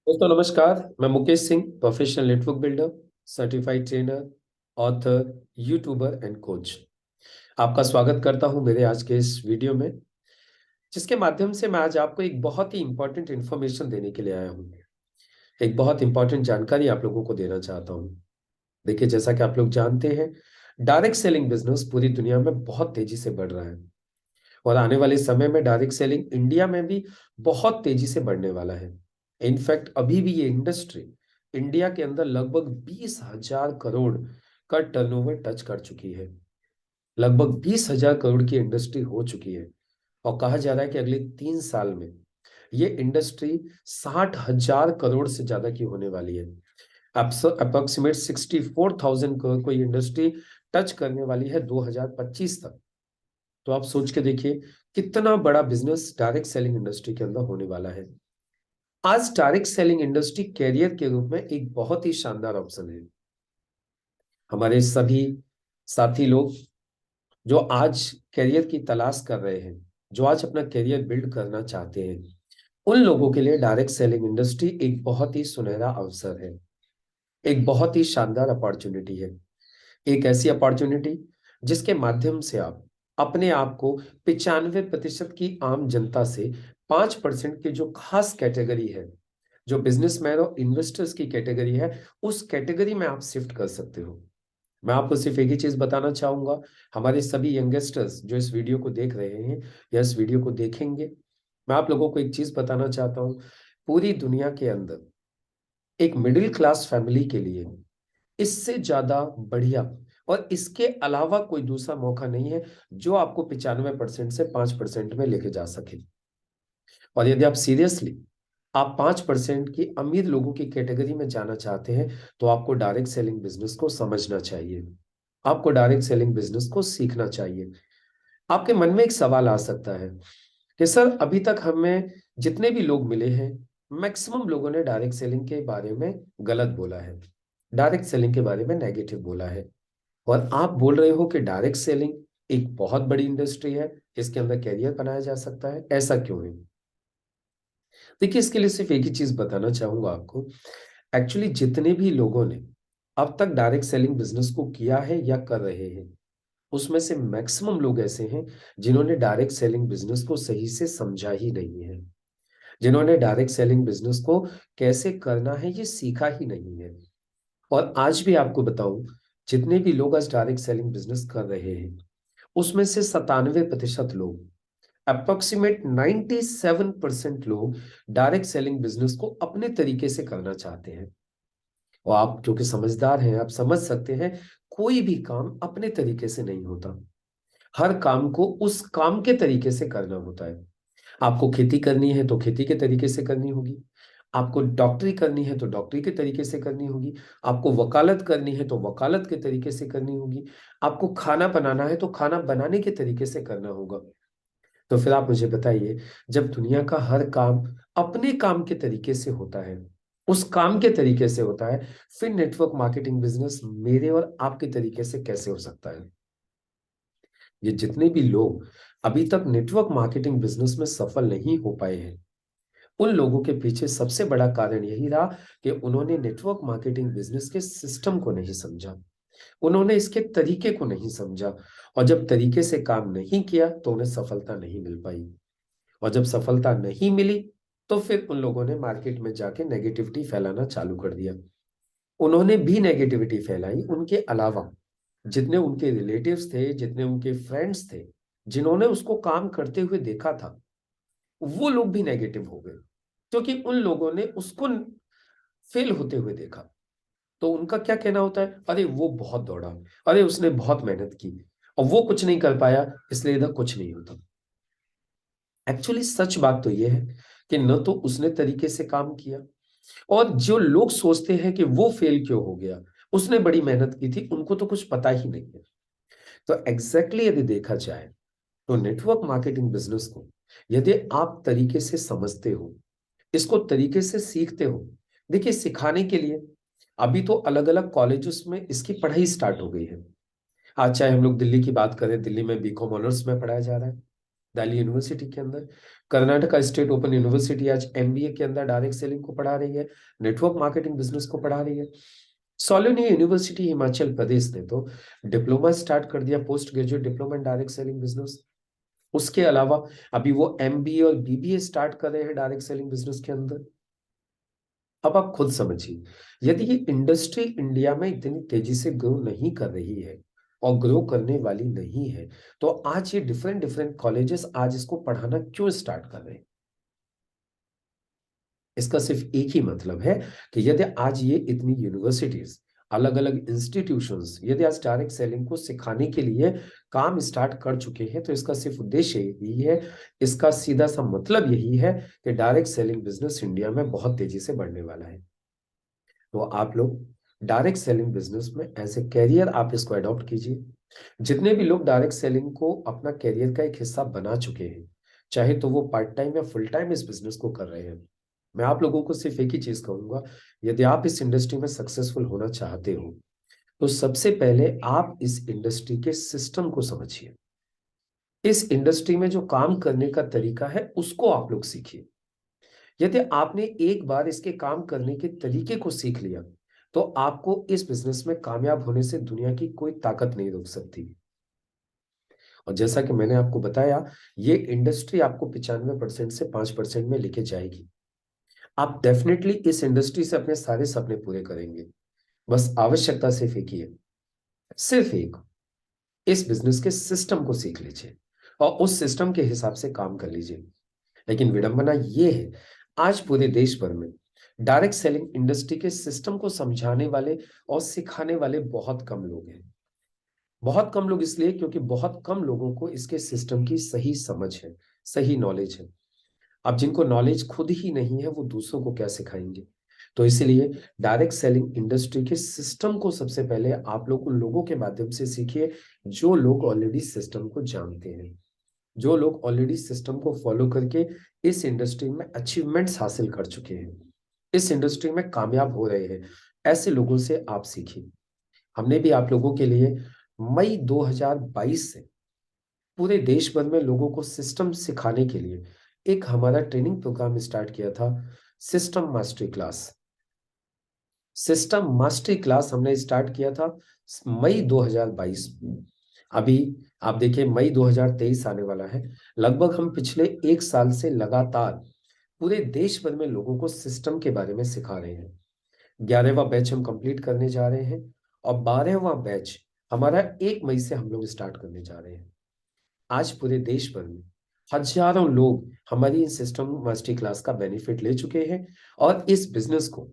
दोस्तों नमस्कार। मैं Mukesh Singh, professional network builder, certified trainer, author, YouTuber and coach. आपका स्वागत करता हूं मेरे आज के इस वीडियो में, जिसके माध्यम से मैं आज आपको एक बहुत ही इंपॉर्टेंट इंफॉर्मेशन देने के लिए आया हूं। एक बहुत इंपॉर्टेंट जानकारी आप लोगों को देना चाहता हूं। देखिए, जैसा कि आप लोग जानते हैं, डायरेक्ट सेलिंग बिजनेस पूरी दुनिया में बहुत तेजी से बढ़ रहा है और आने वाले समय में डायरेक्ट सेलिंग इंडिया में भी बहुत तेजी से बढ़ने वाला है। इनफैक्ट अभी भी ये इंडस्ट्री इंडिया के अंदर लगभग 20,000 करोड़ का टर्नओवर टच कर चुकी है। लगभग 20,000 करोड़ की इंडस्ट्री हो चुकी है और कहा जा रहा है कि अगले 3 साल में ये इंडस्ट्री 60,000 करोड़ से ज्यादा की होने वाली है। अप्रोक्सीमेट 64,000 करोड़ को ये इंडस्ट्री टच करने वाली है 2025 तक। तो आप सोच के देखिए कितना बड़ा बिजनेस डायरेक्ट सेलिंग इंडस्ट्री के अंदर होने वाला है। आज डायरेक्ट सेलिंग इंडस्ट्री कैरियर के रूप में एक बहुत ही शानदार ऑप्शन है। हमारे सभी साथी लोग जो आज करियर की तलाश कर रहे हैं, जो आज अपना करियर बिल्ड करना चाहते हैं, उन लोगों के लिए डायरेक्ट सेलिंग इंडस्ट्री एक बहुत ही सुनहरा अवसर है। एक बहुत ही शानदार अपॉर्चुनिटी है। एक ऐसी अपॉर्चुनिटी जिसके माध्यम से आप अपने आप को 95% की आम जनता से 5% की जो खास कैटेगरी है, जो बिजनेसमैन और इन्वेस्टर्स की कैटेगरी है, उस कैटेगरी में आप शिफ्ट कर सकते हो। मैं आपको सिर्फ एक ही चीज बताना चाहूंगा। हमारे सभी यंगस्टर्स जो इस वीडियो को देख रहे हैं या इस वीडियो को देखेंगे, मैं आप लोगों को एक चीज बताना चाहता हूं। पूरी दुनिया के अंदर एक मिडिल क्लास फैमिली के लिए इससे ज्यादा बढ़िया और इसके अलावा कोई दूसरा मौका नहीं है जो आपको 95% से 5% में लेके जा सके। और यदि आप सीरियसली आप 5% की अमीर लोगों की कैटेगरी में जाना चाहते हैं, तो आपको डायरेक्ट सेलिंग बिजनेस को समझना चाहिए। आपको डायरेक्ट सेलिंग बिजनेस को सीखना चाहिए। आपके मन में एक सवाल आ सकता है कि सर, अभी तक हमें जितने भी लोग मिले हैं, मैक्सिमम लोगों ने डायरेक्ट सेलिंग के बारे में गलत बोला है, डायरेक्ट सेलिंग के बारे में नेगेटिव बोला है। और आप बोल रहे हो कि डायरेक्ट सेलिंग एक बहुत बड़ी इंडस्ट्री है, इसके अंदर कैरियर बनाया जा सकता है, ऐसा क्यों है? देखिए, इसके लिए सिर्फ एक ही चीज बताना चाहूंगा आपको। एक्चुअली जितने भी लोगों ने अब तक डायरेक्ट सेलिंग बिजनेस को किया है या कर रहे हैं, उसमें से मैक्सिमम लोग ऐसे हैं जिन्होंने डायरेक्ट सेलिंग बिजनेस को सही से समझा ही नहीं है, जिन्होंने डायरेक्ट सेलिंग बिजनेस को कैसे करना है ये सीखा ही नहीं है। और आज भी आपको बताऊं, जितने भी लोग आज डायरेक्ट सेलिंग बिजनेस कर रहे हैं, उसमें से 97% लोग, अप्रोक्सीमेट 97% लोग डायरेक्ट सेलिंग बिजनेस को अपने तरीके से करना चाहते हैं। और आप जो कि समझदार हैं, आप समझ सकते हैं, कोई भी काम अपने तरीके से नहीं होता। हर काम को उस काम के तरीके से करना होता है। आपको खेती करनी है तो खेती के तरीके से करनी होगी। आपको डॉक्टरी करनी है तो डॉक्टरी के तरीके से करनी होगी। आपको वकालत करनी है तो वकालत के तरीके से करनी होगी। आपको खाना बनाना है तो खाना बनाने के तरीके से करना होगा। तो फिर आप मुझे बताइए, जब दुनिया का हर काम अपने काम के तरीके से होता है, उस काम के तरीके से होता है, फिर नेटवर्क मार्केटिंग बिजनेस मेरे और आपके तरीके से कैसे हो सकता है? ये जितने भी लोग अभी तक नेटवर्क मार्केटिंग बिजनेस में सफल नहीं हो पाए हैं, उन लोगों के पीछे सबसे बड़ा कारण यही रहा कि उन्होंने नेटवर्क मार्केटिंग बिजनेस के सिस्टम को नहीं समझा, उन्होंने इसके तरीके को नहीं समझा। और जब तरीके से काम नहीं किया तो उन्हें सफलता नहीं मिल पाई। और जब सफलता नहीं मिली तो फिर उन लोगों ने मार्केट में जाके नेगेटिविटी फैलाना चालू कर दिया। उन्होंने भी नेगेटिविटी फैलाई, उनके अलावा जितने उनके रिलेटिव्स थे, जितने उनके फ्रेंड्स थे, जिन्होंने उसको काम करते हुए देखा था, वो लोग भी नेगेटिव हो गए, क्योंकि उन लोगों ने उसको फेल होते हुए देखा। तो उनका क्या कहना होता है, अरे वो बहुत दौड़ा, अरे उसने बहुत मेहनत की और वो कुछ नहीं कर पाया, इसलिए इधर कुछ नहीं होता। एक्चुअली सच बात तो यह है कि न तो उसने तरीके से काम किया, और जो लोग सोचते हैं कि वो फेल क्यों हो गया, उसने बड़ी मेहनत की थी, उनको तो कुछ पता ही नहीं है। तो यदि देखा जाए, तो नेटवर्क मार्केटिंग बिजनेस को यदि आप तरीके से समझते हो, इसको तरीके से सीखते हो, देखिए सिखाने के लिए अभी तो अलग अलग कॉलेजेस में इसकी पढ़ाई स्टार्ट हो गई है। आज चाहे हम लोग दिल्ली की बात करें, दिल्ली में बीकॉम ऑनर्स में पढ़ाया जा रहा है। दिल्ली यूनिवर्सिटी के अंदर। कर्नाटका स्टेट ओपन यूनिवर्सिटी आज एमबीए के अंदर डायरेक्ट सेलिंग को पढ़ा रही है, नेटवर्क मार्केटिंग बिजनेस को पढ़ा रही है। सोलोनी यूनिवर्सिटी हिमाचल प्रदेश ने तो डिप्लोमा स्टार्ट कर दिया, post graduate diploma in direct selling business. उसके अलावा अभी वो एमबीए और बीबीए स्टार्ट कर रहे हैं डायरेक्ट सेलिंग बिजनेस के अंदर। अब आप खुद समझिए, यदि ये इंडस्ट्री इंडिया में इतनी तेजी से ग्रो नहीं कर रही है और ग्रो करने वाली नहीं है, तो आज ये डिफरेंट डिफरेंट कॉलेजेस आज इसको पढ़ाना क्यों स्टार्ट कर रहे हैं? इसका सिर्फ एक ही मतलब है कि यदि आज ये इतनी यूनिवर्सिटीज, अलग अलग इंस्टीट्यूशंस यदि आज डायरेक्ट सेलिंग को सिखाने के लिए काम स्टार्ट कर चुके हैं, तो इसका सिर्फ उद्देश्य यही है, इसका सीधा सा मतलब यही है कि डायरेक्ट सेलिंग बिजनेस इंडिया में बहुत तेजी से बढ़ने वाला है। तो आप लोग डायरेक्ट सेलिंग बिजनेस में एज ए कैरियर आप इसको अडॉप्ट कीजिए। जितने भी लोग डायरेक्ट सेलिंग को अपना कैरियर का एक हिस्सा बना चुके हैं, चाहे तो वो पार्ट टाइम या फुल टाइम इस बिजनेस को कर रहे हैं, मैं आप लोगों को सिर्फ एक ही चीज कहूंगा, यदि आप इस इंडस्ट्री में सक्सेसफुल होना चाहते हो, तो सबसे पहले आप इस इंडस्ट्री के सिस्टम को समझिए। इस इंडस्ट्री में जो काम करने का तरीका है उसको आप लोग सीखिए। यदि आपने एक बार इसके काम करने के तरीके को सीख लिया, तो आपको इस बिजनेस में कामयाब होने से दुनिया की कोई ताकत नहीं रोक सकती। और जैसा कि मैंने आपको बताया, ये इंडस्ट्री आपको 95% से 5% में लेके जाएगी। आप डेफिनेटली इस इंडस्ट्री से अपने सारे सपने पूरे करेंगे। बस आवश्यकता सिर्फ एक ही है, सिर्फ एक, इस बिजनेस के सिस्टम को सीख लीजिए और उस सिस्टम के हिसाब से काम कर लीजिए। लेकिन विडंबना ये है, आज पूरे देश भर में डायरेक्ट सेलिंग इंडस्ट्री के सिस्टम को समझाने वाले और सिखाने वाले बहुत कम लोग हैं। बहुत कम लोग इसलिए क्योंकि बहुत कम लोगों को इसके सिस्टम की सही समझ है, सही नॉलेज है। अब जिनको नॉलेज खुद ही नहीं है वो दूसरों को क्या सिखाएंगे? तो इसीलिए डायरेक्ट सेलिंग इंडस्ट्री के सिस्टम को सबसे पहले आप लोग उन लोगों के माध्यम से सीखिए जो लोग ऑलरेडी सिस्टम को जानते हैं, जो लोग ऑलरेडी सिस्टम को फॉलो करके इस इंडस्ट्री में अचीवमेंट्स हासिल कर चुके हैं, इस इंडस्ट्री में कामयाब हो रहे हैं। ऐसे लोगों से आप सीखिए। हमने भी आप लोगों के लिए मई 2022 से पूरे देश भर में लोगों को सिस्टम सिखाने के लिए एक हमारा ट्रेनिंग प्रोग्राम स्टार्ट किया था, system mastery class. System mastery class हमने स्टार्ट किया था मई 2022 में। अभी आप देखिए मई 2023 आने वाला है। लगभग हम पिछले एक साल से लगातार पूरे देश भर में लोगों को सिस्टम के बारे में सिखा रहे हैं। 11वां बैच हम कंप्लीट करने जा रहे हैं और 12वां बैच हमारा 1 मई से हम लोग स्टार्ट करने जा रहे हैं। आज पूरे देश भर में हजारों लोग हमारी इन सिस्टम मास्टरी क्लास का बेनिफिट ले चुके हैं और इस बिजनेस को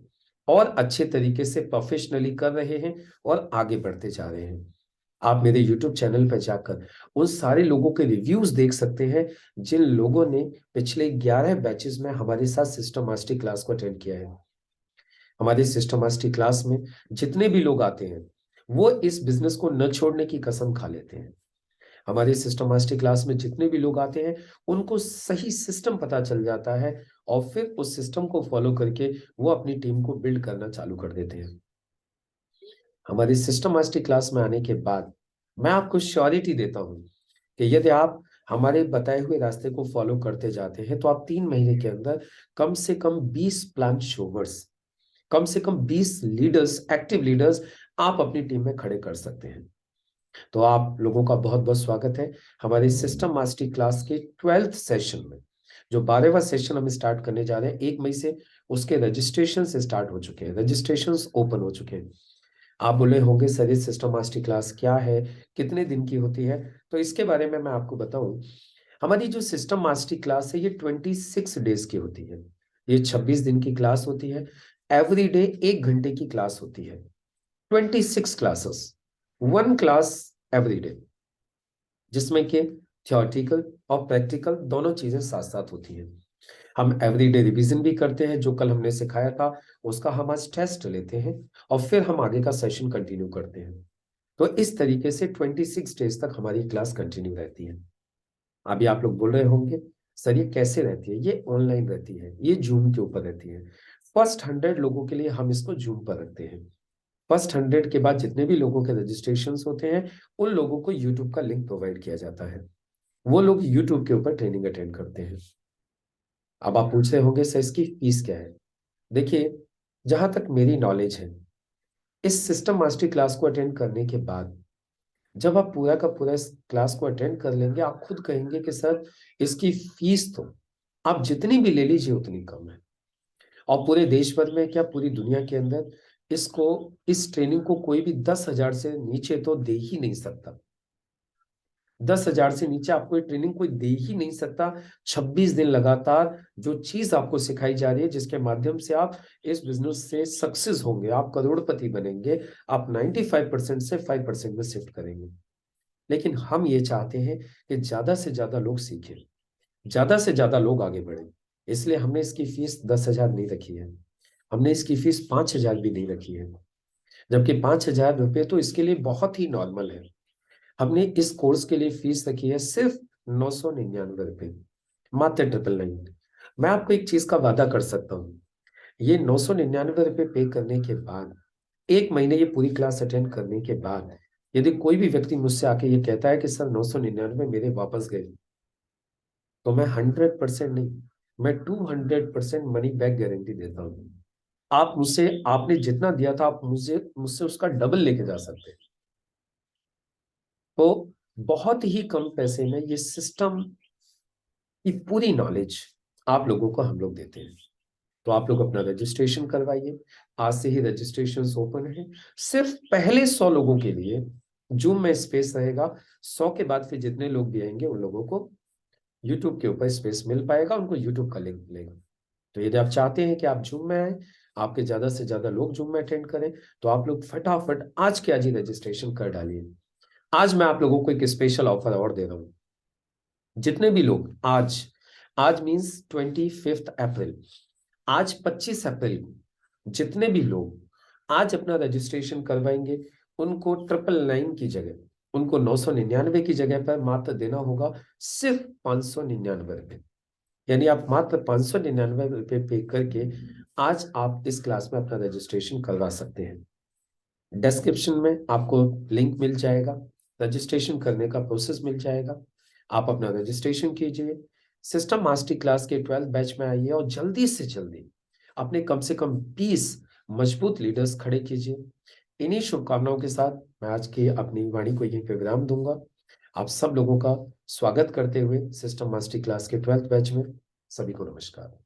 और अच्छे तरीके से प्रोफेशनली कर रहे हैं और आगे बढ़ते जा रहे हैं। आप मेरे YouTube चैनल पर जाकर उन सारे लोगों के रिव्यूज देख सकते हैं जिन लोगों ने पिछले 11 बैचेस में हमारे साथ सिस्टम मास्टरी क्लास को अटेंड किया है। हमारी सिस्टम मास्टरी क्लास में जितने भी लोग आते हैं वो इस बिजनेस को न छोड़ने की कसम खा लेते हैं। हमारे सिस्टम मास्टर क्लास में जितने भी लोग आते हैं उनको सही सिस्टम पता चल जाता है और फिर उस सिस्टम को फॉलो करके वो अपनी टीम को बिल्ड करना चालू कर देते हैं। हमारी सिस्टम मास्टर क्लास में आने के बाद मैं आपको श्योरिटी देता हूं कि यदि आप हमारे बताए हुए रास्ते को फॉलो करते जाते हैं तो आप 3 महीने के अंदर कम से कम 20 प्लांट शोवर्स, कम से कम 20 लीडर्स, एक्टिव लीडर्स आप अपनी टीम में खड़े कर सकते हैं। तो आप लोगों का बहुत बहुत स्वागत है हमारे सिस्टम मास्टरी क्लास के 12th सेशन में। जो 12वां सेशन हम स्टार्ट करने जा रहे हैं 1 मई से, उसके रजिस्ट्रेशन से स्टार्ट हो चुके हैं, रजिस्ट्रेशन ओपन हो चुके हैं। आप बोले होंगे सर ये सिस्टम मास्टरी क्लास क्या है, कितने दिन की होती है? तो इसके बारे में मैं आपको बताऊं, हमारी जो सिस्टम मास्टरी क्लास है ये 26 डेज की होती है। ये 26 दिन की क्लास होती है। एवरी डे 1 घंटे की क्लास होती है। 26 क्लासेस, 1 क्लास एवरी डे, जिसमें कि थियोरेटिकल और प्रैक्टिकल दोनों चीजें साथ साथ होती हैं। हम एवरीडे रिवीजन भी करते हैं, जो कल हमने सिखाया था उसका हम आज टेस्ट लेते हैं और फिर हम आगे का सेशन कंटिन्यू करते हैं। तो इस तरीके से 26 डेज तक हमारी क्लास कंटिन्यू रहती है। अभी आप लोग बोल रहे होंगे सर ये कैसे रहती है? ये ऑनलाइन रहती है, ये जूम के ऊपर रहती है। फर्स्ट 100 लोगों के लिए हम इसको जूम पर रखते हैं। फर्स्ट 100 के बाद जितने भी लोगों के रजिस्ट्रेशन होते हैं उन लोगों को यूट्यूब का लिंक प्रोवाइड किया जाता है। वो लोग यूट्यूब के ऊपर ट्रेनिंग अटेंड करते हैं। अब आप पूछ रहे होंगे सर इसकी फीस क्या है। देखिए, जहां तक मेरी नॉलेज है, इस सिस्टम मास्टरी क्लास को अटेंड करने के बाद जब आप पूरा का पूरा इस क्लास को अटेंड कर लेंगे, आप खुद कहेंगे कि सर इसकी फीस तो आप जितनी भी ले लीजिए उतनी कम है। और पूरे देश भर में क्या पूरी दुनिया के अंदर इसको, इस ट्रेनिंग को कोई भी 10,000 से नीचे तो दे ही नहीं सकता। 10,000 से नीचे आपको ये ट्रेनिंग कोई दे ही नहीं सकता। 26 दिन लगातार जो चीज आपको सिखाई जा रही है, जिसके माध्यम से आप इस बिजनेस से सक्सेस होंगे, आप करोड़पति बनेंगे, आप 95% से 5% में शिफ्ट करेंगे। लेकिन हम ये चाहते हैं कि ज्यादा से ज्यादा लोग सीखें, ज्यादा से ज्यादा लोग आगे बढ़े। इसलिए हमने इसकी फीस 10,000 नहीं रखी है, हमने इसकी फीस 5,000 भी नहीं रखी है। जबकि 5,000 रुपये तो इसके लिए बहुत ही नॉर्मल है। हमने इस कोर्स के लिए फीस रखी है सिर्फ 999 रुपये, मात्र 999। मैं आपको एक चीज का वादा कर सकता हूँ, ये 999 रुपये पे करने के बाद, 1 महीने ये पूरी क्लास अटेंड करने के बाद, यदि कोई भी व्यक्ति मुझसे आके ये कहता है कि सर 999 मेरे वापस गए, तो मैं 100% नहीं, मैं 200% मनी बैक गारंटी देता हूँ। आप मुझसे, आपने जितना दिया था, आप मुझे मुझसे उसका डबल लेके जा सकते हैं। तो बहुत ही कम पैसे में ये सिस्टम की पूरी नॉलेज आप लोगों को हम लोग देते हैं। तो आप लोग अपना रजिस्ट्रेशन करवाइए। आज से ही रजिस्ट्रेशन ओपन है। सिर्फ पहले 100 लोगों के लिए जूम में स्पेस रहेगा। 100 के बाद फिर जितने लोग भी आएंगे उन लोगों को यूट्यूब के ऊपर स्पेस मिल पाएगा, उनको यूट्यूब का लिंक मिलेगा। तो यदि आप चाहते हैं कि आप जूम में आए, आपके ज्यादा से ज्यादा लोग जूम में अटेंड करें, तो आप लोग फटाफट आज के आज ही रजिस्ट्रेशन कर डालिए। आज मैं आप लोगों को एक स्पेशल ऑफर और दे रहा हूँ। जितने भी लोग आज, आज मीन्स 25 अप्रैल, आज 25 अप्रैल को जितने भी लोग आज अपना रजिस्ट्रेशन करवाएंगे, उनको 999 की जगह, उनको 999 की जगह पर मात्र देना होगा सिर्फ 599 रुपये। यानी आप मात्र 599 रुपये पे करके आज आप इस क्लास में अपना रजिस्ट्रेशन करवा सकते हैं। डिस्क्रिप्शन में आपको लिंक मिल जाएगा, रजिस्ट्रेशन करने का प्रोसेस मिल जाएगा। आप अपना रजिस्ट्रेशन कीजिए, सिस्टम मास्टरी क्लास के 12th बैच में आइए और जल्दी से जल्दी अपने कम से कम 20 मजबूत लीडर्स खड़े कीजिए। इन्हीं शुभकामनाओं के साथ मैं आज की अपनी वाणी को यहीं पे विराम दूंगा। आप सब लोगों का स्वागत करते हुए सिस्टम मास्टरी क्लास के 12th बैच में सभी को नमस्कार।